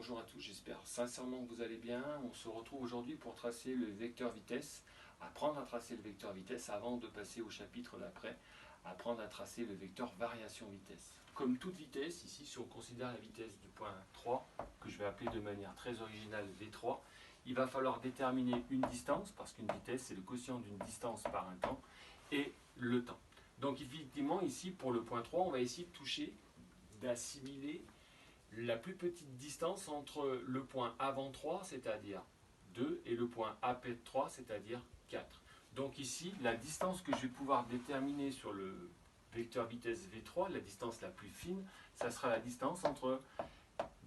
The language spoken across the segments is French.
bonjour à tous, j'espère sincèrement que vous allez bien. On se retrouve aujourd'hui pour tracer le vecteur vitesse, apprendre à tracer le vecteur vitesse avant de passer au chapitre d'après, apprendre à tracer le vecteur variation vitesse. Comme toute vitesse, ici si on considère la vitesse du point 3, que je vais appeler de manière très originale V3, il va falloir déterminer une distance, parce qu'une vitesse c'est le quotient d'une distance par un temps, et le temps. Donc effectivement ici pour le point 3, on va essayer de toucher, d'assimiler la plus petite distance entre le point avant 3, c'est-à-dire 2, et le point après 3, c'est-à-dire 4. Donc ici, la distance que je vais pouvoir déterminer sur le vecteur vitesse V3, la distance la plus fine, ça sera la distance entre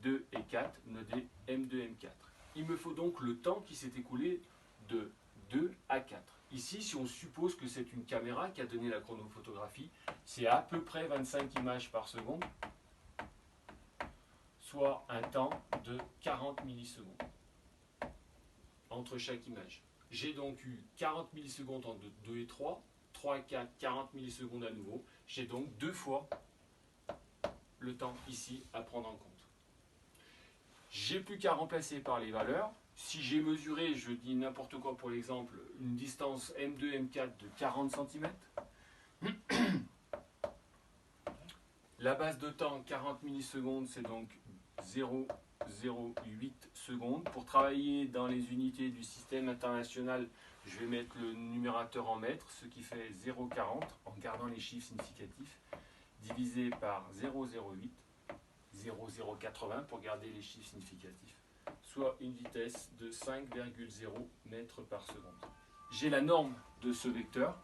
2 et 4, nodé M2, M4. Il me faut donc le temps qui s'est écoulé de 2 à 4. Ici, si on suppose que c'est une caméra qui a donné la chronophotographie, c'est à peu près 25 images par seconde, soit un temps de 40 millisecondes entre chaque image. J'ai donc eu 40 millisecondes entre 2 et 3, 3 et 4, 40 millisecondes à nouveau. J'ai donc deux fois le temps ici à prendre en compte. J'ai plus qu'à remplacer par les valeurs. Si j'ai mesuré, je dis n'importe quoi pour l'exemple, une distance M2, M4 de 40 cm, la base de temps 40 millisecondes, c'est donc 0,08 secondes. Pour travailler dans les unités du système international, je vais mettre le numérateur en mètres, ce qui fait 0,40 en gardant les chiffres significatifs, divisé par 0,08, 0,080 pour garder les chiffres significatifs, soit une vitesse de 5,0 mètres par seconde. J'ai la norme de ce vecteur.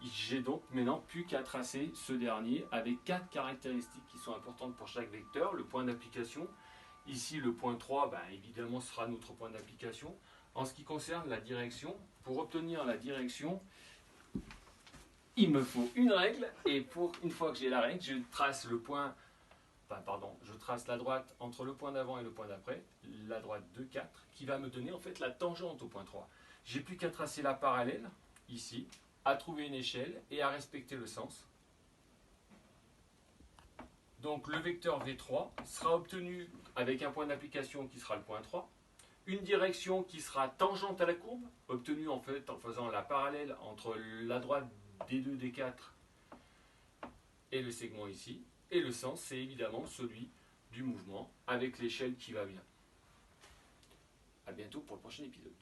J'ai donc maintenant plus qu'à tracer ce dernier avec 4 caractéristiques qui sont importantes pour chaque vecteur. Le point d'application, ici le point 3, évidemment sera notre point d'application. En ce qui concerne la direction, pour obtenir la direction, il me faut une règle, et une fois que j'ai la règle, je trace je trace la droite entre le point d'avant et le point d'après, la droite de 4, qui va me donner en fait la tangente au point 3. J'ai plus qu'à tracer la parallèle, ici, à trouver une échelle et à respecter le sens. Donc le vecteur V3 sera obtenu avec un point d'application qui sera le point 3, une direction qui sera tangente à la courbe, obtenue en fait en faisant la parallèle entre la droite D2, D4 et le segment ici, et le sens c'est évidemment celui du mouvement avec l'échelle qui va bien. A bientôt pour le prochain épisode.